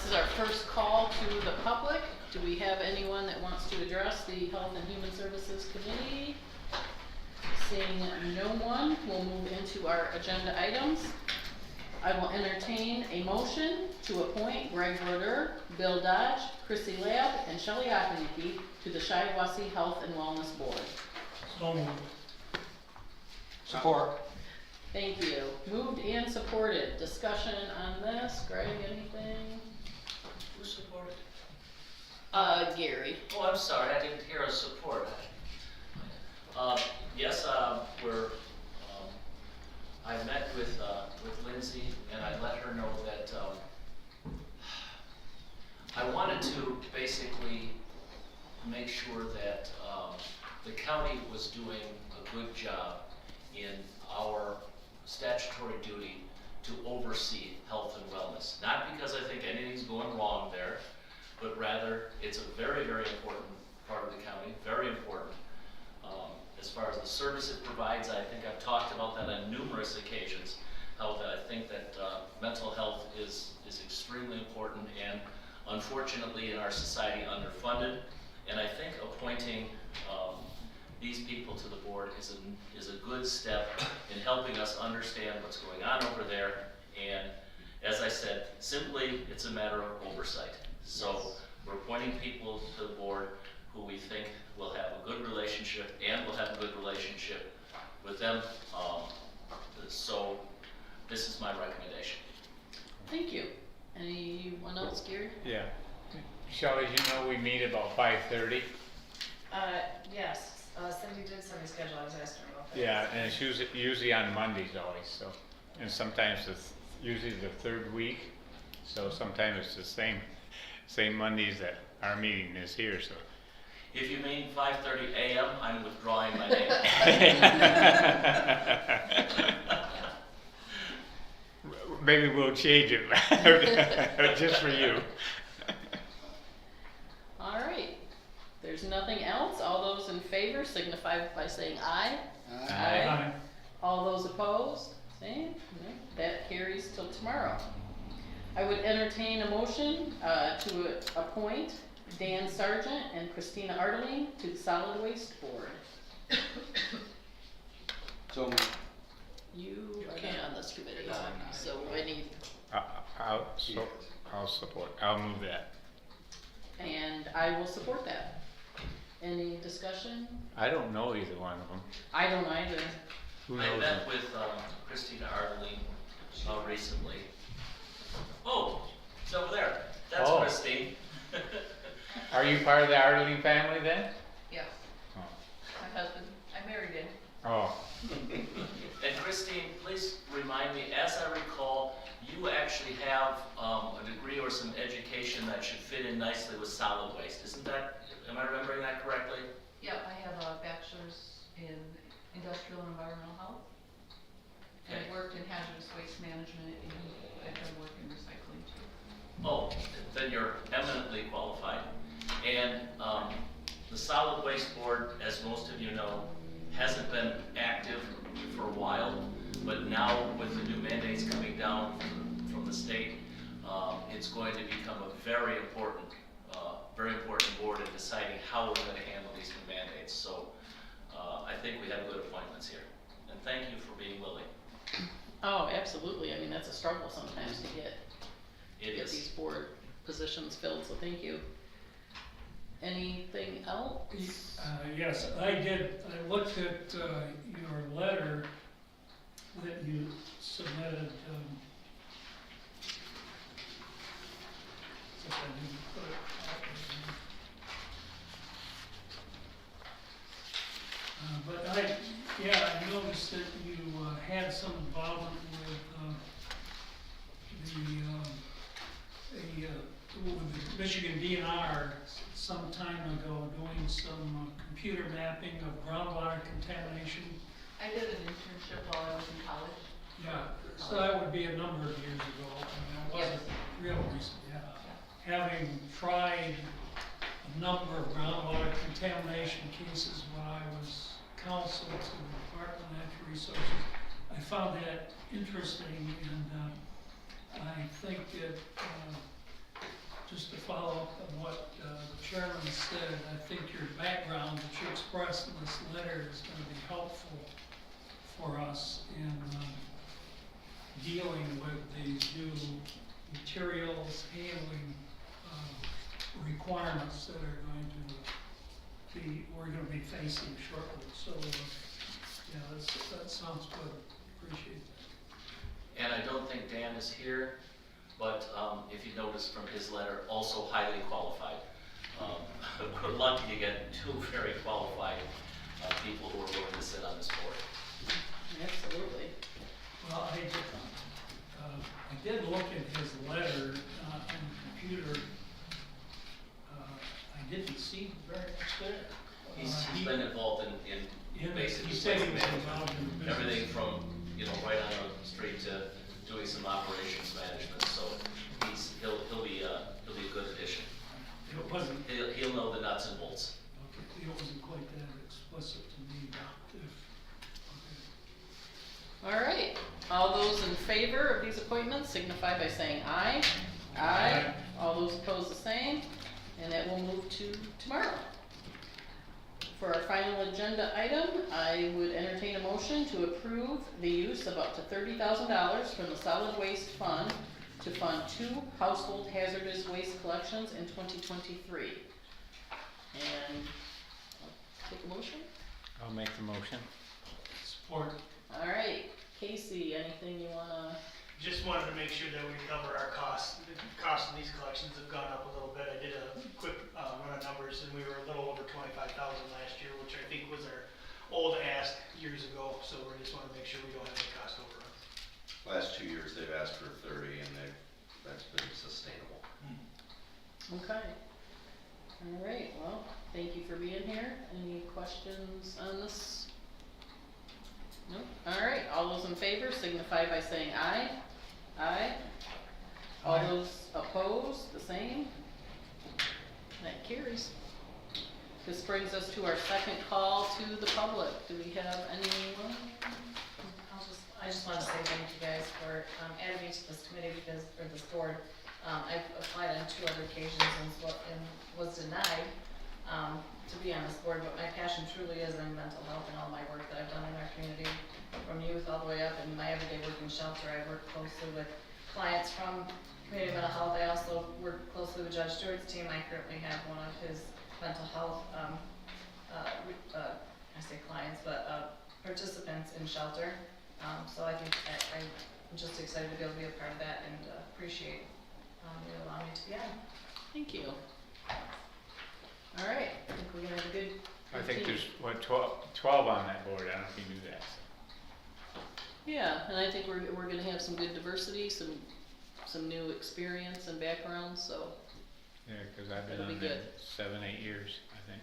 this is our first call to the public. Do we have anyone that wants to address the Health and Human Services Committee? Seeing no one, we'll move into our agenda items. I will entertain a motion to appoint Greg Roeder, Bill Dodge, Chrissy Lab, and Shelley Ockenecke to the Shiawassee Health and Wellness Board. So moved. Support. Thank you. Moved and supported. Discussion on this. Greg, anything? Who supported? Gary. Oh, I'm sorry, I didn't hear a support. Yes, I met with Lindsay and I let her know that I wanted to basically make sure that the county was doing a good job in our statutory duty to oversee health and wellness. Not because I think anything's going wrong there, but rather it's a very, very important part of the county, very important. As far as the service it provides, I think I've talked about that on numerous occasions, how that I think that mental health is extremely important and unfortunately in our society underfunded. And I think appointing these people to the board is a good step in helping us understand what's going on over there. And as I said, simply it's a matter of oversight. So we're appointing people to the board who we think will have a good relationship and will have a good relationship with them. So this is my recommendation. Thank you. Anyone else, Gary? Yeah. Shelley, you know we meet about 5:30? Yes, Cindy did send me a schedule, I was asking her about that. Yeah, and it's usually on Mondays always, so. And sometimes it's usually the third week, so sometimes it's the same Mondays that our meeting is here, so. If you mean 5:30 a.m., I'm withdrawing my name. Maybe we'll change it, just for you. All right. There's nothing else. All those in favor signify by saying aye. Aye. All those opposed, same. No, that carries till tomorrow. I would entertain a motion to appoint Dan Sargent and Christina Ardeling to the Solid Waste Board. So moved. You are not on this committee, so I need, I'll support, I'll move that. and I will support that. Any discussion? I don't know either one of them. I don't either. Who I knows met them? with Christina Ardeling recently. Oh, it's over there. That's Oh. Christine. Are you part of the Ardeling family then? Yes, Oh. my husband, I married him. Oh, And Christine, please remind me, as I recall, you actually have a degree or some education that should fit in nicely with solid waste. Isn't that, am I remembering that correctly? Yep, I have a bachelor's in industrial and environmental health. And Okay. I worked in hazardous waste management and I've done work in recycling too. Oh, then you're eminently qualified. And the Solid Waste Board, as most of you know, hasn't been active for a while, but now with the new mandates coming down from the state, it's going to become a very important board in deciding how we're going to handle these new mandates. So I think we have good appointments here. And thank you for being willing. Oh, absolutely. I mean, that's a struggle sometimes to get It these is. board positions filled, so thank you. Anything else? Yes, I did. I looked at your letter that you submitted. Except I didn't put it out there. I noticed that you had some involvement with the Michigan DNR some time ago, doing some computer mapping of groundwater contamination. I did an internship while I was in college. Yeah, so that would be a number of years ago. I mean, it wasn't real recent, yeah. Having tried a number of groundwater contamination cases when I was counsel to the Department of Natural Resources, I found that interesting, and I think that just to follow up on what the chairman said, I think your background that you expressed in this letter is gonna be helpful for us in dealing with these new materials handling requirements that are going to we're gonna be facing shortly. So, yeah, that sounds good. Appreciate that. And I don't think Dan is here, but if you notice from his letter, also highly qualified. We're lucky to get two very qualified people who are willing to sit on this board. Absolutely. Well, I did look at his letter on the computer. I didn't see very much there. He's been involved in basically he said he was management. involved in business. Everything from, right on the street to doing some operations management, so he'll be a good addition. It wasn't, He'll know the nuts and bolts. okay, it wasn't quite that explicit to me, but okay. All right, all those in favor of these appointments signify by saying aye. Aye. All those opposed the same, and that will move to tomorrow. For our final agenda item, I would entertain a motion to approve the use of up to $30,000 from the solid waste fund to fund 2 household hazardous waste collections in 2023. And I'll take a motion. I'll make the motion. Support. All right, Casey, anything you wanna? Just wanted to make sure that we cover our costs. The cost of these collections have gone up a little bit. I did a quick run of numbers, and we were a little over 25,000 last year, which I think was our old ask years ago. So we just want to make sure we don't have any cost overruns. Last 2 years, they've asked for 30, and that's been sustainable. Okay. All right, well, thank you for being here. Any questions on this? No? All right, all those in favor signify by saying aye. Aye. All Aye. those opposed, the same. That carries. This brings us to our second call to the public. Do we have anyone? I just want to say thank you guys for adding me to this committee or this board. I've applied on 2 other occasions and was denied to be on this board, but my passion truly is in mental health and all my work that I've done in our community, from youth all the way up in my everyday work in shelter. I work closely with clients from community mental health. I also work closely with Judge Stewart's team. I currently have one of his mental health, I say clients, but participants in shelter. So I think I'm just excited to be able to be a part of that and appreciate you allowing me to be on. Thank you. All right, I think we're gonna have a good. I think team. there's, 12 on that board, I don't know if you knew that. Yeah, and I think we're gonna have some good diversity, some new experience and background, so. Yeah, cause I've been That'll be on there good. 7, 8 years, I think.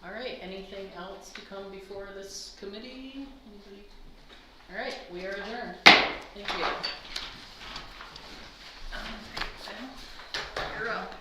All right, anything else to come before this committee? Anybody? All right, we are adjourned. Thank you. You're up.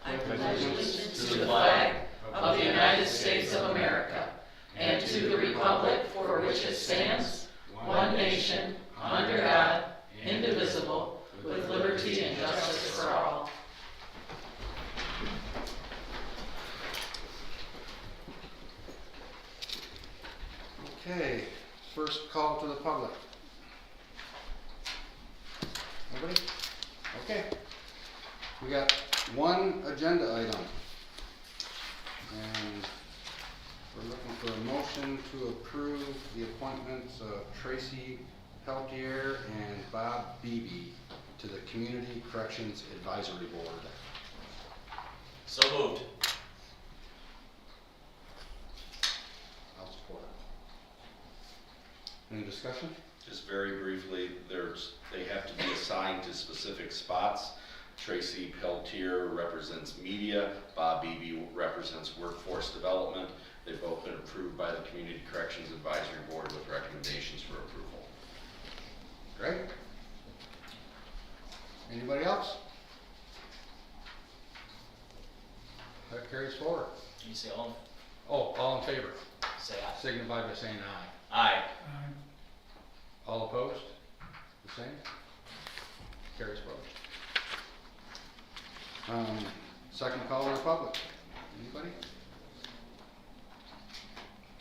I pledge allegiance to the flag of the United States of America and to the republic for which it stands, one nation, under God, indivisible, with liberty and justice for all. Okay, first call to the public. Nobody? Okay. We got one agenda item. And we're looking for a motion motion to approve the appointments of Tracy Peltier and Bob Beebe to the Community Corrections Advisory Board. So moved. I'll support it. Any discussion? Just very briefly, they have to be assigned to specific spots. Tracy Peltier represents media, Bob Beebe represents workforce development. They've both been approved by the Community Corrections Advisory Board with recommendations for approval. Great. Anybody else? That carries forward. Can you say all, All in favor, say aye? signify by saying aye. Aye. All opposed? The same? Carries forward. Second call to the public. Anybody?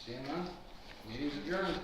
Seeing none? Meeting's adjourned.